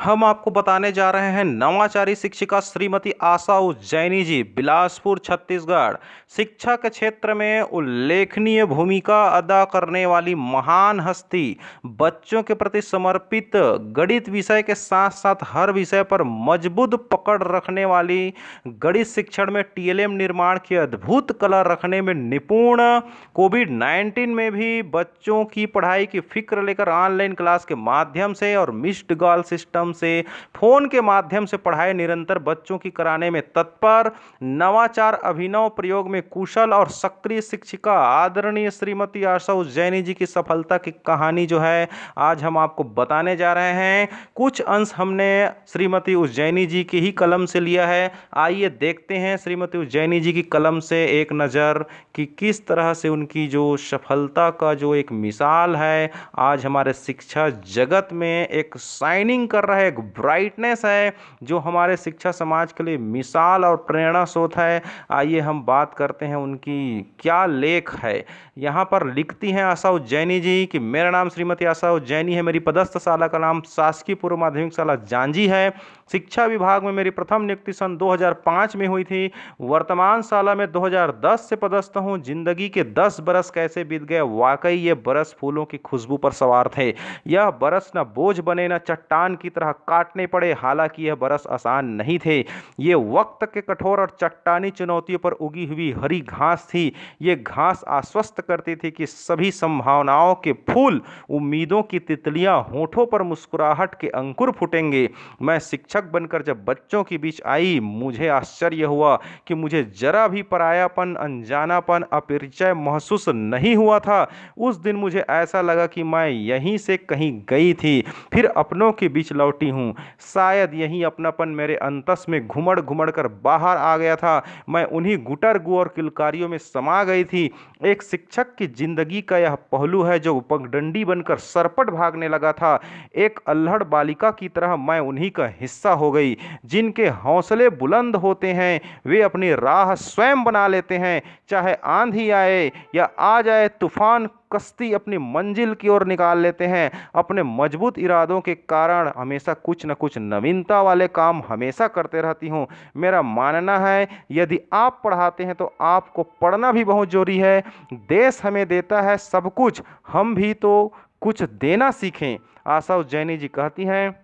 हम आपको बताने जा रहे हैं नवाचारी शिक्षिका श्रीमती आशा उज्जैनी जी, बिलासपुर छत्तीसगढ़। शिक्षा के क्षेत्र में उल्लेखनीय भूमिका अदा करने वाली महान हस्ती, बच्चों के प्रति समर्पित, गणित विषय के साथ साथ हर विषय पर मजबूत पकड़ रखने वाली, गणित शिक्षण में टीएलएम निर्माण की अद्भुत कला रखने में निपुण, कोविड-19 में भी बच्चों की पढ़ाई की फिक्र लेकर ऑनलाइन क्लास के माध्यम से और मिस्ड कॉल सिस्टम से, फोन के माध्यम से पढ़ाई निरंतर बच्चों की कराने में तत्पर, नवाचार अभिनव प्रयोग में कुशल और सक्रिय शिक्षिका आदरणीय श्रीमती आशा उज्जैनी जी की सफलता की कहानी जो है आज हम आपको बताने जा रहे हैं। कुछ अंश हमने श्रीमती उज्जैनी जी की ही कलम से लिया है। आइए देखते हैं श्रीमती उज्जैनी जी की कलम से एक नज़र कि किस तरह से उनकी जो सफलता का जो एक मिसाल है आज हमारे शिक्षा जगत में एक शाइनिंग कर रहा है, एक ब्राइटनेस है जो हमारे शिक्षा समाज के लिए मिसाल और प्रेरणा स्रोत है। आइए हम बात करते हैं उनकी क्या लेख है। यहाँ पर लिखती हैं आशा उज्जैनी जी कि मेरा नाम श्रीमती आशा उज्जैनी है, मेरी पदस्थ शाला का नाम शासकीय पूर्व माध्यमिक शाला जांजी है। शिक्षा विभाग में मेरी प्रथम नियुक्ति सन 2005 में हुई थी। वर्तमान शाला में 2010 से पदस्थ हूँ। जिंदगी के 10 बरस कैसे बीत गए, वाकई ये बरस फूलों की खुशबू पर सवार थे। यह बरस न बोझ बने न चट्टान की तरह काटने पड़े। हालांकि यह बरस आसान नहीं थे। ये वक्त के कठोर और चट्टानी चुनौतियों पर उगी हुई हरी घास थी। ये घास आश्वस्त करती थी कि सभी संभावनाओं के फूल, उम्मीदों की तितलियां, होठों पर मुस्कुराहट के अंकुर फूटेंगे। मैं शिक्षक बनकर जब बच्चों के बीच आई, मुझे आश्चर्य हुआ कि मुझे जरा भी परायापन, अनजानापन, अपरिचय महसूस नहीं हुआ था। उस दिन मुझे ऐसा लगा कि मैं यहीं से कहीं गई थी, फिर अपनों के बीच लौटी हूँ। शायद यही अपनापन मेरे अंतस में घुमड़ घुमड़ कर बाहर आ गया था। मैं उन्हीं गुटरगु और किलकारियों में समा गई थी। एक शिक्षक की जिंदगी का यह पहलू है जो पगडंडी बनकर सरपट भागने लगा था। एक अल्हड़ बालिका की तरह मैं उन्हीं का हिस्सा हो गई। जिनके हौसले बुलंद होते हैं वे अपनी राह स्वयं बना लेते हैं। चाहे आंधी आए या आ जाए तूफान, कश्ती अपनी मंजिल की ओर निकाल लेते हैं। अपने मजबूत इरादों के कारण हमेशा कुछ न कुछ नवीनता वाले काम हमेशा करते रहती हूँ। मेरा मानना है यदि आप पढ़ाते हैं तो आपको पढ़ना भी बहुत जरूरी है। देश हमें देता है सब कुछ, हम भी तो कुछ देना सीखें। आशा उज्जैनी जी कहती हैं,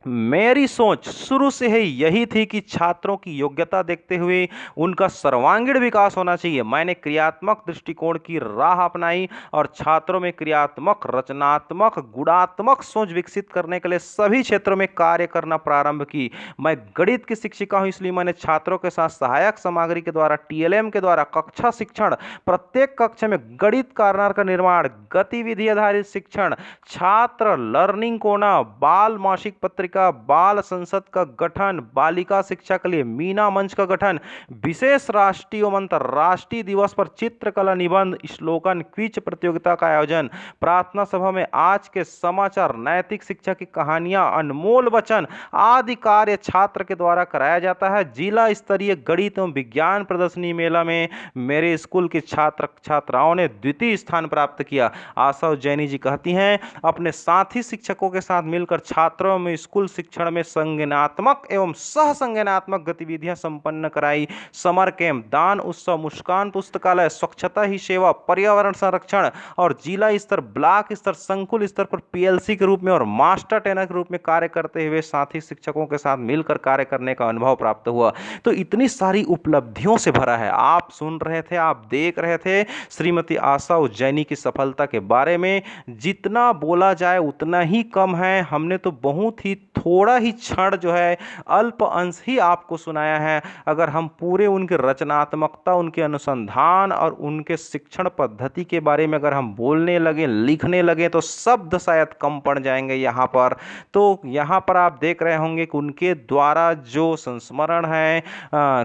मेरी सोच शुरू से ही यही थी कि छात्रों की योग्यता देखते हुए उनका सर्वांगीण विकास होना चाहिए। मैंने क्रियात्मक दृष्टिकोण की राह अपनाई और छात्रों में क्रियात्मक, रचनात्मक, गुणात्मक सोच विकसित करने के लिए सभी क्षेत्रों में कार्य करना प्रारंभ की। मैं गणित की शिक्षिका हूं, इसलिए मैंने छात्रों के साथ सहायक सामग्री के द्वारा, टीएलएम के द्वारा कक्षा शिक्षण, प्रत्येक कक्षा में गणित कार्नर का निर्माण, गतिविधि आधारित शिक्षण, छात्र लर्निंग कोना, बाल मासिक पत्रिका, बाल संसद का गठन, बालिका शिक्षा के लिए मीना मंच का गठन, विशेष राष्ट्रीय एवं अंतर्राष्ट्रीय दिवस पर चित्रकला, निबंध, श्लोकन, क्विज प्रतियोगिता का आयोजन, प्रार्थना सभा में आज के समाचार, नैतिक शिक्षा की कहानियां, अनमोल वचन आदि कार्य छात्र के द्वारा कराया जाता है। जिला स्तरीय गणित एवं विज्ञान प्रदर्शनी मेला में मेरे स्कूल के छात्र छात्राओं ने द्वितीय स्थान प्राप्त किया। आशा उज्जैनी जी कहती हैं, अपने साथी शिक्षकों के साथ मिलकर छात्रों में स्कूल शिक्षण में संज्ञानात्मक एवं सह संज्ञानात्मक गतिविधियां संपन्न कराई। समर कैंप, दान उत्सव, मुस्कान पुस्तकालय, स्वच्छता ही सेवा, पर्यावरण संरक्षण और जिला स्तर, ब्लॉक स्तर, संकुल स्तर पर पीएलसी के रूप में और मास्टर ट्रेनर के रूप में कार्य करते हुए साथी शिक्षकों के साथ मिलकर कार्य करने का अनुभव प्राप्त हुआ। तो इतनी सारी उपलब्धियों से भरा है। आप सुन रहे थे, आप देख रहे थे श्रीमती आशा उज्जैनी की सफलता के बारे में। जितना बोला जाए उतना ही कम है। हमने तो बहुत ही थोड़ा ही क्षण जो है, अल्प अंश ही आपको सुनाया है। अगर हम पूरे उनके रचनात्मकता, उनके अनुसंधान और उनके शिक्षण पद्धति के बारे में अगर हम बोलने लगे, लिखने लगे तो शब्द शायद कम पड़ जाएंगे यहाँ पर। तो यहाँ पर आप देख रहे होंगे कि उनके द्वारा जो संस्मरण है,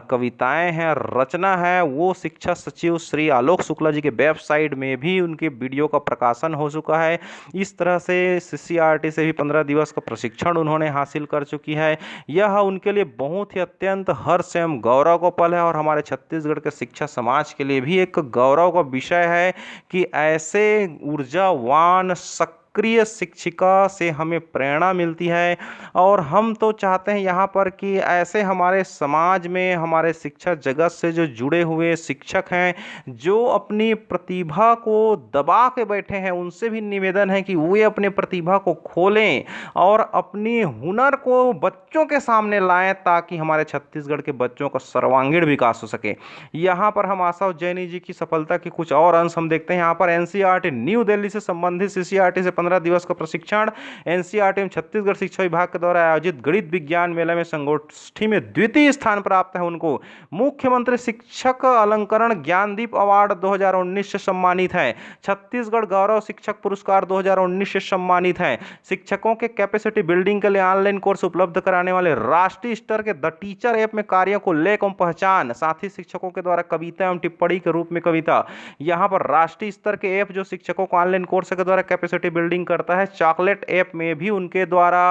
कविताएं हैं, रचना है, वो शिक्षा सचिव श्री आलोक शुक्ला जी के वेबसाइट में भी उनके वीडियो का प्रकाशन हो चुका है। इस तरह से सीसीआरटी से भी 15 दिवस का प्रशिक्षण उन्होंने हासिल कर चुकी है। यह उनके लिए बहुत ही अत्यंत हर्ष एवं गौरव का पल है और हमारे छत्तीसगढ़ के शिक्षा समाज के लिए भी एक गौरव का विषय है कि ऐसे ऊर्जावान, सक्रिय शिक्षिका से हमें प्रेरणा मिलती है। और हम तो चाहते हैं यहाँ पर कि ऐसे हमारे समाज में हमारे शिक्षा जगत से जो जुड़े हुए शिक्षक हैं, जो अपनी प्रतिभा को दबा के बैठे हैं, उनसे भी निवेदन है कि वे अपने प्रतिभा को खोलें और अपनी हुनर को बच्चों के सामने लाएं, ताकि हमारे छत्तीसगढ़ के बच्चों का सर्वांगीण विकास हो सके। यहाँ पर हम आशा उज्जैनी जी की सफलता के कुछ और अंश हम देखते हैं। यहाँ पर एनसीईआरटी न्यू दिल्ली से संबंधित सीसीईआरटी से 15 दिवस का प्रशिक्षण। एनसीईआरटी में छत्तीसगढ़ शिक्षा विभाग के द्वारा आयोजित गणित विज्ञान मेला में संगोष्ठी में द्वितीय स्थान प्राप्त है उनको। मुख्यमंत्री शिक्षक अलंकरण ज्ञानदीप अवार्ड 2019 से सम्मानित है। छत्तीसगढ़ गौरव शिक्षक पुरस्कार 2019 से सम्मानित है। शिक्षकों के कैपेसिटी बिल्डिंग के लिए ऑनलाइन कोर्स उपलब्ध कराने वाले राष्ट्रीय स्तर के द टीचर ऐप में कार्यों को लेख एवं पहचान, साथ ही शिक्षकों के द्वारा कविता एवं टिप्पणी के रूप में कविता। यहाँ पर राष्ट्रीय स्तर के ऐप जो शिक्षकों को ऑनलाइन कोर्स के द्वारा कैपेसिटी बिल्डिंग करता है। चॉकलेट ऐप में भी उनके द्वारा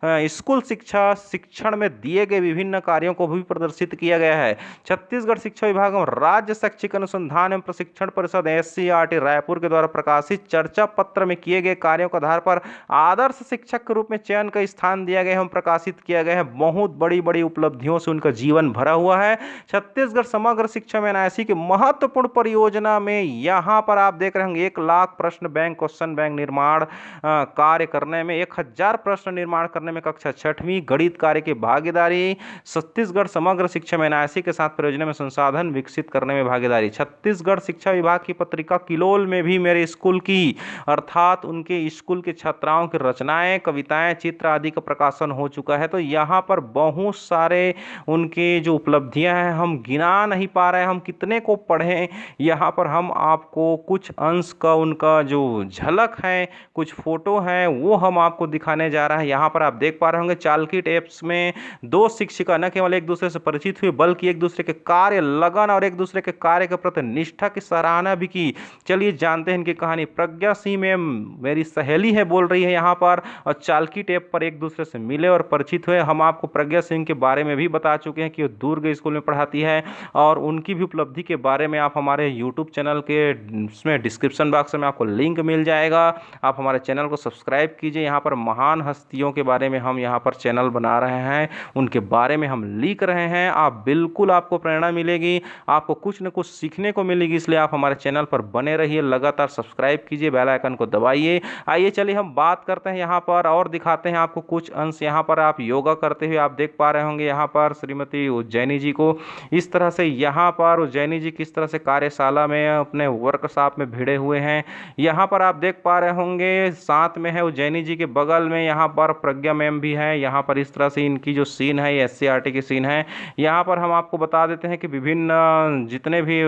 स्कूल शिक्षण में दिए गए विभिन्न कार्यों को भी प्रदर्शित किया गया है। छत्तीसगढ़ शिक्षा विभाग एवं राज्य शैक्षिक अनुसंधान एवं प्रशिक्षण परिषद एससीईआरटी रायपुर के द्वारा प्रकाशित चर्चा पत्र में किए गए कार्यों के आधार पर आदर्श शिक्षक के रूप में चयन का स्थान दिया गया एवं प्रकाशित किया गया है। बहुत बड़ी बड़ी उपलब्धियों से उनका जीवन भरा हुआ है। छत्तीसगढ़ समग्र शिक्षा में एनआईसी की महत्वपूर्ण परियोजना में यहाँ पर आप देख रहे होंगे 1 लाख प्रश्न बैंक क्वेश्चन बैंक निर्माण कार्य करने में, 1000 प्रश्न निर्माण करने में कक्षा 6वीं गणित कार्य की भागीदारी। छत्तीसगढ़ समग्र शिक्षा में एनआईसी के साथ परियोजना में संसाधन विकसित करने में भागीदारी। छत्तीसगढ़ शिक्षा विभाग की पत्रिका किलोल में भी मेरे स्कूल की अर्थात उनके स्कूल के छात्राओं की रचनाएं, कविताएं, चित्र आदि का प्रकाशन हो चुका है। तो यहाँ पर बहुत सारे उनके जो उपलब्धियां हैं हम गिना नहीं पा रहे हैं, हम कितने को पढ़ें। यहाँ पर हम आपको कुछ अंश का उनका जो झलक है, कुछ फोटो हैं, वो हम आपको दिखाने जा रहे हैं। यहाँ पर आप देख पा रहे होंगे चालकिट एप्स में 2 शिक्षिका न केवल एक दूसरे से परिचित हुई, बल्कि एक दूसरे के कार्य लगन और एक दूसरे के कार्य के प्रति निष्ठा की सराहना भी की। चलिए जानते हैं इनकी कहानी। प्रज्ञा सिंह मैम मेरी सहेली है, बोल रही है यहाँ पर, और चालकिट ऐप पर एक दूसरे से मिले और परिचित हुए। हम आपको प्रज्ञा सिंह के बारे में भी बता चुके हैं कि वो दुर्ग स्कूल में पढ़ाती है, और उनकी भी उपलब्धि के बारे में आप हमारे यूट्यूब चैनल के उसमें डिस्क्रिप्शन बॉक्स में आपको लिंक मिल जाएगा। आप हमारे चैनल को सब्सक्राइब कीजिए। यहाँ पर महान हस्तियों के बारे में हम यहाँ पर चैनल बना रहे हैं, उनके बारे में हम लिख रहे हैं। आप बिल्कुल, आपको प्रेरणा मिलेगी, आपको कुछ न कुछ सीखने को मिलेगी, इसलिए आप हमारे चैनल पर बने रहिए, लगातार सब्सक्राइब कीजिए, बेल आइकन को दबाइए। आइए चलिए हम बात करते हैं यहाँ पर और दिखाते हैं आपको कुछ अंश। यहाँ पर आप योगा करते हुए आप देख पा रहे होंगे यहाँ पर श्रीमती उज्जैनी जी को। इस तरह से यहाँ पर उज्जैनी जी किस तरह से कार्यशाला में अपने वर्कशॉप में भिड़े हुए हैं, यहाँ पर आप देख पा रहे होंगे। साथ में है उज्जैनी जी के बगल में यहाँ पर प्रज्ञा मैम भी है। यहाँ पर इस तरह से इनकी जो सीन है, एससीईआरटी की सीन है। यहाँ पर हम आपको बता देते हैं कि विभिन्न जितने भी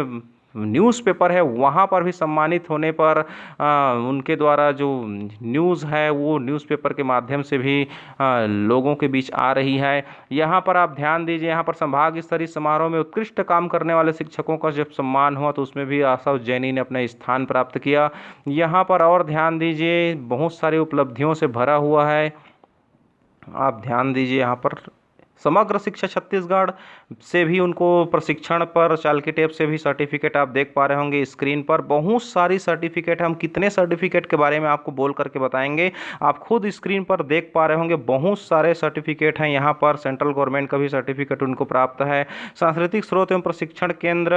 न्यूज़पेपर है वहाँ पर भी सम्मानित होने पर उनके द्वारा जो न्यूज़ है वो न्यूज़पेपर के माध्यम से भी लोगों के बीच आ रही है। यहाँ पर आप ध्यान दीजिए, यहाँ पर संभाग स्तरीय समारोह में उत्कृष्ट काम करने वाले शिक्षकों का जब सम्मान हुआ तो उसमें भी आशा उज्जैनी ने अपना स्थान प्राप्त किया। यहाँ पर और ध्यान दीजिए, बहुत सारी उपलब्धियों से भरा हुआ है। आप ध्यान दीजिए, यहाँ पर समग्र शिक्षा छत्तीसगढ़ से भी उनको प्रशिक्षण पर चालकिट ऐप से भी सर्टिफिकेट आप देख पा रहे होंगे स्क्रीन पर। बहुत सारी सर्टिफिकेट, हम कितने सर्टिफिकेट के बारे में आपको बोल करके बताएंगे, आप खुद स्क्रीन पर देख पा रहे होंगे। बहुत सारे सर्टिफिकेट हैं यहाँ पर। सेंट्रल गवर्नमेंट का भी सर्टिफिकेट उनको प्राप्त है। सांस्कृतिक स्रोत एवं प्रशिक्षण केंद्र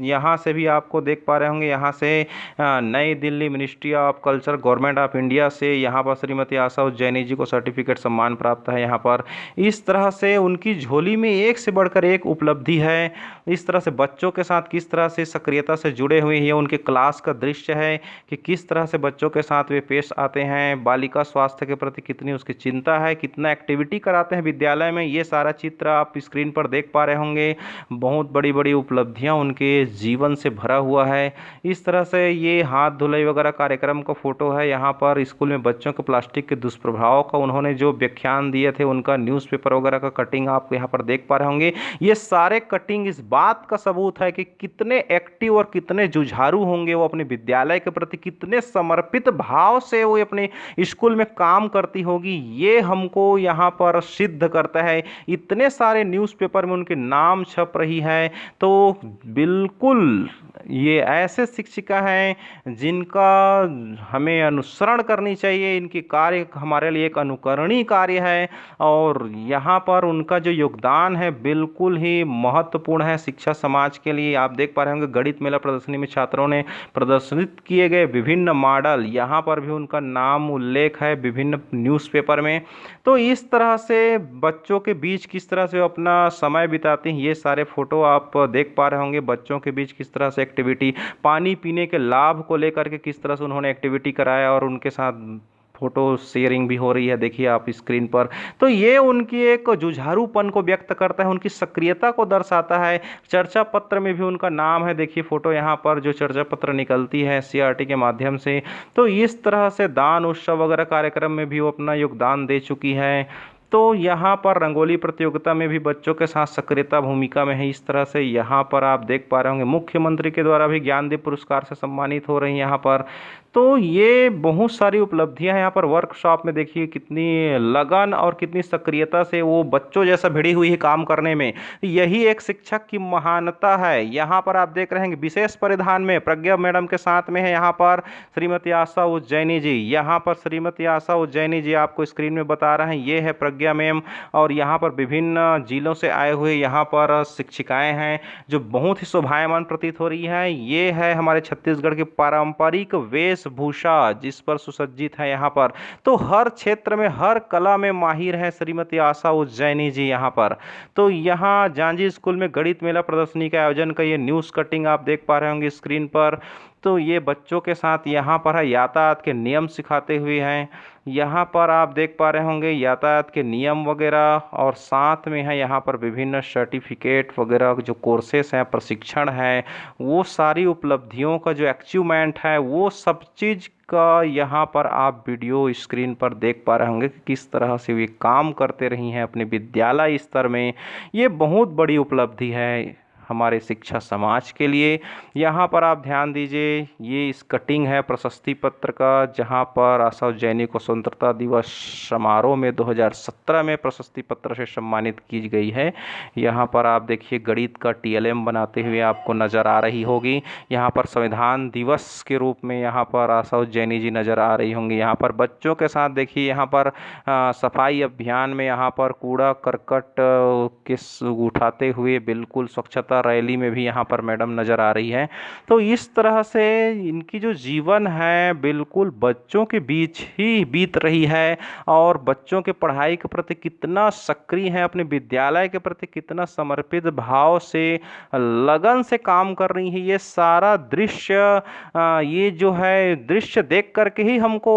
यहाँ से भी आपको देख पा रहे होंगे। यहाँ से नई Delhi ministry of culture government of India से यहाँ पर श्रीमती आशा उज्जैनी जी को सर्टिफिकेट सम्मान प्राप्त है। यहाँ पर इस तरह से उनकी झोली में एक से बढ़कर एक उपलब्धि है। इस तरह से बच्चों के साथ किस तरह से सक्रियता से जुड़े हुए हैं, उनके क्लास का दृश्य है कि किस तरह से बच्चों के साथ वे पेश आते हैं, बालिका स्वास्थ्य के प्रति कितनी उसकी चिंता है, कितना एक्टिविटी कराते हैं विद्यालय में, ये सारा चित्र आप स्क्रीन पर देख पा रहे होंगे। बहुत बड़ी बड़ी उपलब्धियां उनके जीवन से भरा हुआ है। इस तरह से ये हाथ धुलाई वगैरह कार्यक्रम का फोटो है। यहाँ पर स्कूल में बच्चों के प्लास्टिक के दुष्प्रभाव का उन्होंने जो व्याख्यान दिए थे, उनका न्यूज़पेपर वगैरह का कटिंग आप यहाँ पर देख पा रहे होंगे। ये सारे कटिंग इस बात का सबूत है कि कितने एक्टिव और कितने जुझारू होंगे वो अपने विद्यालय के प्रति, कितने समर्पित भाव से वो अपने स्कूल में काम करती होगी, ये हमको यहाँ पर सिद्ध करता है। इतने सारे न्यूज़पेपर में उनके नाम छप रही है, तो बिल्कुल ये ऐसे शिक्षिका हैं जिनका हमें अनुसरण करनी चाहिए। इनकी कार्य हमारे लिए एक अनुकरणीय कार्य है और यहाँ पर उनका जो योगदान है बिल्कुल ही महत्वपूर्ण है शिक्षा समाज के लिए। आप देख पा रहे होंगे गणित मेला प्रदर्शनी में छात्रों ने प्रदर्शित किए गए विभिन्न मॉडल, यहाँ पर भी उनका नाम उल्लेख है विभिन्न न्यूज़पेपर में। तो इस तरह से बच्चों के बीच किस तरह से अपना समय बिताते हैं, ये सारे फोटो आप देख पा रहे होंगे। बच्चों के बीच किस तरह से एक्टिविटी, पानी पीने के लाभ को लेकर के किस तरह से उन्होंने एक्टिविटी कराया और उनके साथ फोटो शेयरिंग भी हो रही है, देखिए आप स्क्रीन पर। तो ये उनकी एक जुझारूपन को व्यक्त करता है, उनकी सक्रियता को दर्शाता है। चर्चा पत्र में भी उनका नाम है, देखिए फोटो यहाँ पर जो चर्चा पत्र निकलती है एससीईआरटी के माध्यम से। तो इस तरह से दान उत्सव वगैरह कार्यक्रम में भी वो अपना योगदान दे चुकी है। तो यहाँ पर रंगोली प्रतियोगिता में भी बच्चों के साथ सक्रियता भूमिका में है। इस तरह से यहाँ पर आप देख पा रहे होंगे मुख्यमंत्री के द्वारा भी ज्ञानदीप पुरस्कार से सम्मानित हो रही हैं यहाँ पर। तो ये बहुत सारी उपलब्धियां हैं यहाँ पर। वर्कशॉप में देखिए कितनी लगन और कितनी सक्रियता से वो बच्चों जैसा भिड़ी हुई है काम करने में। यही एक शिक्षक की महानता है। यहाँ पर आप देख रहे हैं विशेष परिधान में प्रज्ञा मैडम के साथ में है यहाँ पर श्रीमती आशा उज्जैनी जी। यहाँ पर श्रीमती आशा उज्जैनी जी आपको स्क्रीन में बता रहे हैं, ये है प्रज्ञा मैम। और यहाँ पर विभिन्न जिलों से आए हुए यहाँ पर शिक्षिकाएं हैं जो बहुत ही शोभायमान प्रतीत हो रही है। ये है हमारे छत्तीसगढ़ की पारंपरिक वेशभूषा जिस पर सुसज्जित है यहाँ पर। तो हर क्षेत्र में हर कला में माहिर है श्रीमती आशा उज्जैनी जी यहाँ पर। तो यहाँ जांजी स्कूल में गणित मेला प्रदर्शनी के आयोजन का ये न्यूज़ कटिंग आप देख पा रहे होंगे स्क्रीन पर। तो ये बच्चों के साथ यहाँ पर है यातायात के नियम सिखाते हुए हैं। यहाँ पर आप देख पा रहे होंगे यातायात के नियम वगैरह, और साथ में है यहाँ पर विभिन्न सर्टिफिकेट वगैरह जो कोर्सेस हैं, प्रशिक्षण है, वो सारी उपलब्धियों का जो अचीवमेंट है वो सब चीज़ का यहाँ पर आप वीडियो स्क्रीन पर देख पा रहे होंगे कि किस तरह से वे काम करते रही हैं अपने विद्यालय स्तर में। ये बहुत बड़ी उपलब्धि है हमारे शिक्षा समाज के लिए। यहाँ पर आप ध्यान दीजिए, ये इस कटिंग है प्रशस्ति पत्र का, जहाँ पर आशा उज्जैनी को स्वतंत्रता दिवस समारोह में 2017 में प्रशस्ति पत्र से सम्मानित की गई है। यहाँ पर आप देखिए गणित का टीएलएम बनाते हुए आपको नज़र आ रही होगी। यहाँ पर संविधान दिवस के रूप में यहाँ पर आशा उज्जैनी जी नज़र आ रही होंगी। यहाँ पर बच्चों के साथ देखिए यहाँ पर सफाई अभियान में यहाँ पर कूड़ा करकट के उठाते हुए बिल्कुल स्वच्छता रैली में भी यहाँ पर मैडम नज़र आ रही है। तो इस तरह से इनकी जो जीवन है बिल्कुल बच्चों के बीच ही बीत रही है, और बच्चों के पढ़ाई के प्रति कितना सक्रिय है, अपने विद्यालय के प्रति कितना समर्पित भाव से लगन से काम कर रही है। ये सारा दृश्य ये जो है दृश्य देख करके ही हमको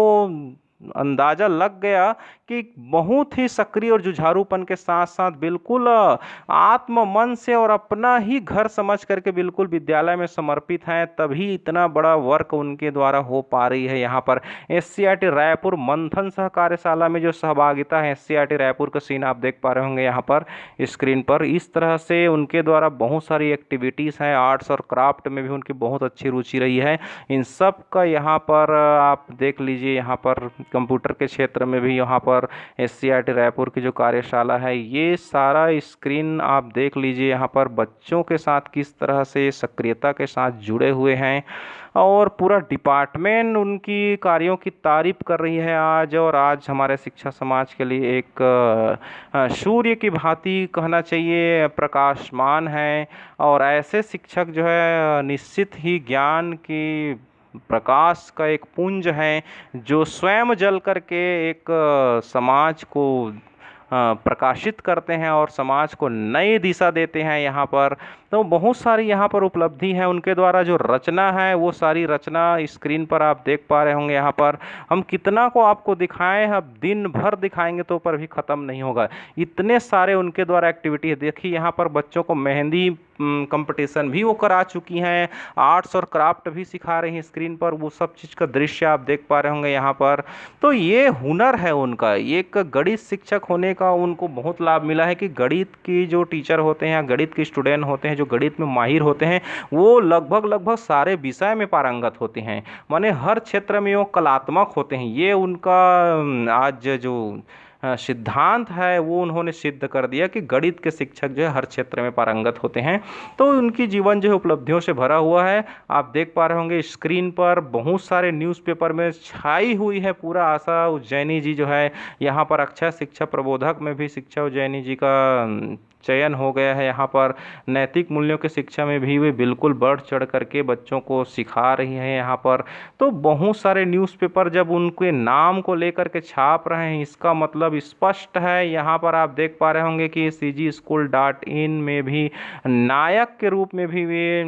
अंदाजा लग गया कि बहुत ही सक्रिय और जुझारूपन के साथ साथ बिल्कुल आत्म मन से और अपना ही घर समझ करके बिल्कुल विद्यालय में समर्पित हैं, तभी इतना बड़ा वर्क उनके द्वारा हो पा रही है। यहाँ पर एससीईआरटी रायपुर मंथन सह कार्यशाला में जो सहभागिता है, एससीईआरटी रायपुर का सीन आप देख पा रहे होंगे यहाँ पर स्क्रीन पर। इस तरह से उनके द्वारा बहुत सारी एक्टिविटीज़ हैं, आर्ट्स और क्राफ्ट में भी उनकी बहुत अच्छी रुचि रही है। इन सब का यहाँ पर आप देख लीजिए, यहाँ पर कंप्यूटर के क्षेत्र में भी यहाँ पर एससीईआरटी रायपुर की जो कार्यशाला है, ये सारा स्क्रीन आप देख लीजिए। यहाँ पर बच्चों के साथ किस तरह से सक्रियता के साथ जुड़े हुए हैं, और पूरा डिपार्टमेंट उनकी कार्यों की तारीफ कर रही है आज। और आज हमारे शिक्षा समाज के लिए एक सूर्य की भांति कहना चाहिए प्रकाशमान है। और ऐसे शिक्षक जो है निश्चित ही ज्ञान की प्रकाश का एक पुंज है, जो स्वयं जल करके एक समाज को प्रकाशित करते हैं और समाज को नई दिशा देते हैं यहाँ पर। तो बहुत सारी यहाँ पर उपलब्धि है उनके द्वारा। जो रचना है वो सारी रचना स्क्रीन पर आप देख पा रहे होंगे। यहाँ पर हम कितना को आपको दिखाएं, अब दिन भर दिखाएंगे तो पर भी ख़त्म नहीं होगा, इतने सारे उनके द्वारा एक्टिविटी है। देखिए यहाँ पर बच्चों को मेहंदी कंपटीशन भी वो करा चुकी हैं, आर्ट्स और क्राफ्ट भी सिखा रही हैं स्क्रीन पर, वो सब चीज़ का दृश्य आप देख पा रहे होंगे यहाँ पर। तो ये हुनर है उनका, एक गणित शिक्षक होने का उनको बहुत लाभ मिला है कि गणित की जो टीचर होते हैं या गणित के स्टूडेंट होते हैं जो गणित में माहिर होते हैं, वो लगभग सारे विषय में पारंगत होते हैं, माने हर क्षेत्र में वो कलात्मक होते हैं। ये उनका आज जो सिद्धांत है वो उन्होंने सिद्ध कर दिया कि गणित के शिक्षक जो है हर क्षेत्र में पारंगत होते हैं। तो उनकी जीवन जो है उपलब्धियों से भरा हुआ है। आप देख पा रहे होंगे स्क्रीन पर बहुत सारे न्यूज़पेपर में छाई हुई है पूरा आशा उज्जैनी जी जो है, यहाँ पर अक्षय शिक्षा प्रबोधक में भी शिक्षा उज्जैनी जी का चयन हो गया है। यहाँ पर नैतिक मूल्यों की शिक्षा में भी वे बिल्कुल बढ़ चढ़ करके बच्चों को सिखा रही हैं यहाँ पर। तो बहुत सारे न्यूज़पेपर जब उनके नाम को लेकर के छाप रहे हैं, इसका मतलब स्पष्ट है। यहाँ पर आप देख पा रहे होंगे कि CGSchool.in में भी नायक के रूप में भी वे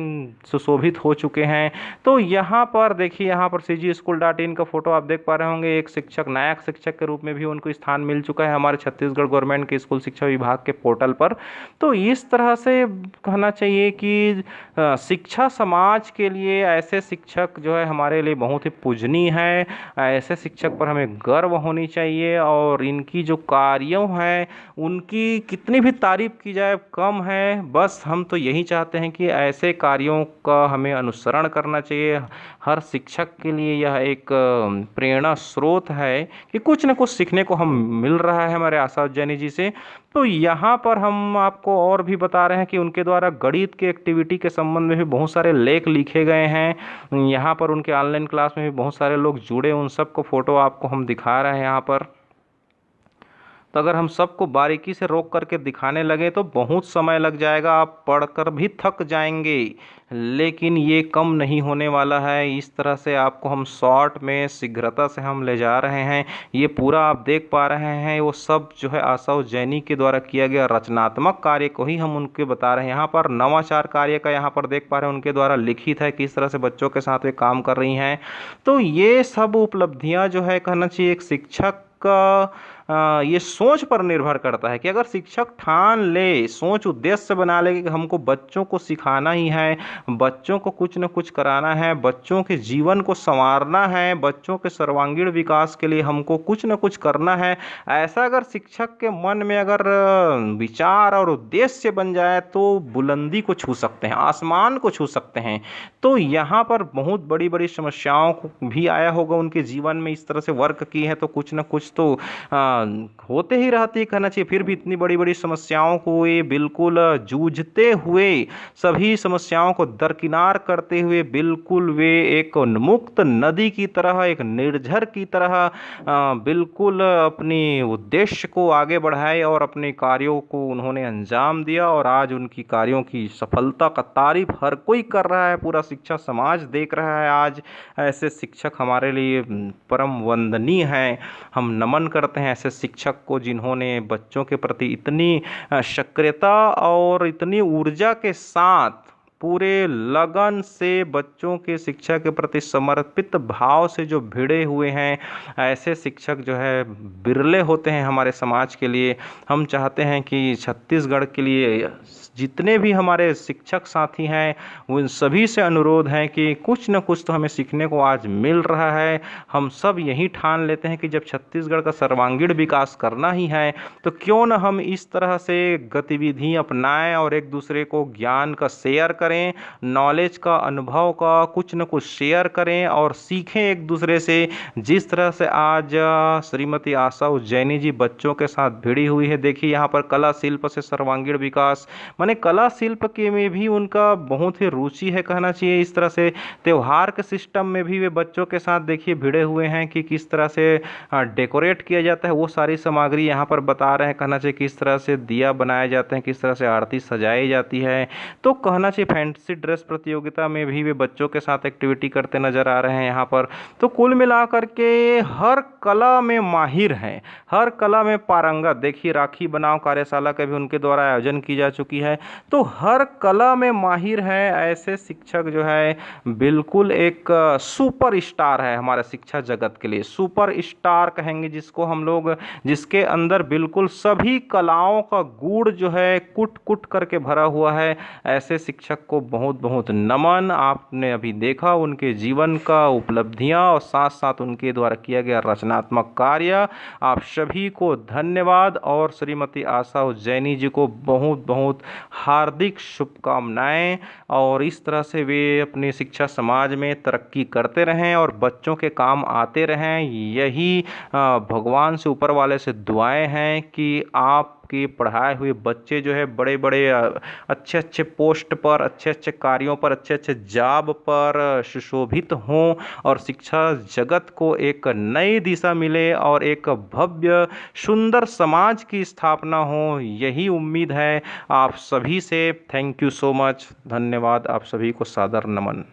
सुशोभित हो चुके हैं। तो यहाँ पर देखिए, यहाँ पर CGSchool.in का फोटो आप देख पा रहे होंगे, एक शिक्षक नायक शिक्षक के रूप में भी उनको स्थान मिल चुका है हमारे छत्तीसगढ़ गवर्नमेंट के स्कूल शिक्षा विभाग के पोर्टल पर। तो इस तरह से कहना चाहिए कि शिक्षा समाज के लिए ऐसे शिक्षक जो है हमारे लिए बहुत ही पूजनीय है। ऐसे शिक्षक पर हमें गर्व होनी चाहिए और इनकी जो कार्यों हैं उनकी कितनी भी तारीफ की जाए कम है। बस हम तो यही चाहते हैं कि ऐसे कार्यों का हमें अनुसरण करना चाहिए। हर शिक्षक के लिए यह एक प्रेरणा स्रोत है कि कुछ न कुछ सीखने को हम मिल रहा है हमारे आशा उज्जैनी जी से। तो यहाँ पर हम आपको और भी बता रहे हैं कि उनके द्वारा गणित के एक्टिविटी के संबंध में भी बहुत सारे लेख लिखे गए हैं। यहाँ पर उनके ऑनलाइन क्लास में भी बहुत सारे लोग जुड़े, उन सबको फोटो आपको हम दिखा रहे हैं यहाँ पर। तो अगर हम सबको बारीकी से रोक करके दिखाने लगे तो बहुत समय लग जाएगा, आप पढ़कर भी थक जाएंगे, लेकिन ये कम नहीं होने वाला है। इस तरह से आपको हम शॉर्ट में शीघ्रता से हम ले जा रहे हैं। ये पूरा आप देख पा रहे हैं, वो सब जो है आशा उज्जैनी के द्वारा किया गया रचनात्मक कार्य को ही हम उनके बता रहे हैं। यहाँ पर नवाचार कार्य का यहाँ पर देख पा रहे हैं उनके द्वारा लिखित है, किस तरह से बच्चों के साथ वे काम कर रही हैं। तो ये सब उपलब्धियाँ जो है कहना चाहिए एक शिक्षक का ये सोच पर निर्भर करता है कि अगर शिक्षक ठान ले, सोच उद्देश्य बना ले कि हमको बच्चों को सिखाना ही है, बच्चों को कुछ न कुछ कराना है, बच्चों के जीवन को संवारना है, बच्चों के सर्वांगीण विकास के लिए हमको कुछ न कुछ करना है, ऐसा अगर शिक्षक के मन में अगर विचार और उद्देश्य बन जाए तो बुलंदी को छू सकते हैं, आसमान को छू सकते हैं। तो यहाँ पर बहुत बड़ी बड़ी समस्याओं को भी आया होगा उनके जीवन में, इस तरह से वर्क की है तो कुछ न कुछ तो होते ही रहती है कहना चाहिए। फिर भी इतनी बड़ी बड़ी समस्याओं को ये बिल्कुल जूझते हुए, सभी समस्याओं को दरकिनार करते हुए बिल्कुल वे एक उन्मुक्त नदी की तरह, एक निर्झर की तरह बिल्कुल अपनी उद्देश्य को आगे बढ़ाए और अपने कार्यों को उन्होंने अंजाम दिया। और आज उनकी कार्यों की सफलता का तारीफ हर कोई कर रहा है, पूरा शिक्षा समाज देख रहा है। आज ऐसे शिक्षक हमारे लिए परम वंदनीय हैं। हम नमन करते हैं ऐसे शिक्षक को जिन्होंने बच्चों के प्रति इतनी सक्रियता और इतनी ऊर्जा के साथ पूरे लगन से बच्चों के शिक्षा के प्रति समर्पित भाव से जो भिड़े हुए हैं, ऐसे शिक्षक जो है बिरले होते हैं हमारे समाज के लिए। हम चाहते हैं कि छत्तीसगढ़ के लिए जितने भी हमारे शिक्षक साथी हैं उन सभी से अनुरोध है कि कुछ न कुछ तो हमें सीखने को आज मिल रहा है। हम सब यही ठान लेते हैं कि जब छत्तीसगढ़ का सर्वांगीण विकास करना ही है तो क्यों न हम इस तरह से गतिविधि अपनाएं और एक दूसरे को ज्ञान का शेयर करें, नॉलेज का, अनुभव का कुछ न कुछ शेयर करें और सीखें एक दूसरे से। जिस तरह से आज श्रीमती आशा उज्जैनी जी बच्चों के साथ भिड़ी हुई है, देखिए यहाँ पर कला शिल्प से सर्वांगीण विकास, माने कला शिल्प के में भी उनका बहुत ही रुचि है कहना चाहिए। इस तरह से त्यौहार के सिस्टम में भी वे बच्चों के साथ देखिए भिड़े हुए हैं कि किस तरह से डेकोरेट किया जाता है, वो सारी सामग्री यहाँ पर बता रहे हैं कहना चाहिए। किस तरह से दिया बनाए जाते हैं, किस तरह से आरती सजाई जाती है। तो कहना चाहिए फैंसी ड्रेस प्रतियोगिता में भी वे बच्चों के साथ एक्टिविटी करते नजर आ रहे हैं यहाँ पर। तो कुल मिलाकर के हर कला में माहिर हैं, हर कला में पारंगत। देखिए राखी बनाओ कार्यशाला का भी उनके द्वारा आयोजन की जा चुकी है। तो हर कला में माहिर है ऐसे शिक्षक जो है बिल्कुल एक सुपर स्टार है हमारे शिक्षा जगत के लिए। सुपर स्टार कहेंगे जिसको हम लोग, जिसके अंदर बिल्कुल सभी कलाओं का गुण जो है कुट कुट करके भरा हुआ है। ऐसे शिक्षक को बहुत बहुत नमन। आपने अभी देखा उनके जीवन का उपलब्धियां और साथ साथ उनके द्वारा किया गया रचनात्मक कार्य। आप सभी को धन्यवाद और श्रीमती आशा उज्जैनी जी को बहुत बहुत हार्दिक शुभकामनाएं। और इस तरह से वे अपनी शिक्षा समाज में तरक्की करते रहें और बच्चों के काम आते रहें। यही भगवान से, ऊपर वाले से दुआएं हैं कि आपके पढ़ाए हुए बच्चे जो है बड़े बड़े अच्छे अच्छे पोस्ट पर, अच्छे अच्छे कार्यों पर, अच्छे अच्छे जॉब पर सुशोभित हों और शिक्षा जगत को एक नई दिशा मिले और एक भव्य सुंदर समाज की स्थापना हो। यही उम्मीद है आप सभी से। Thank you so much. धन्यवाद। आप सभी को सादर नमन।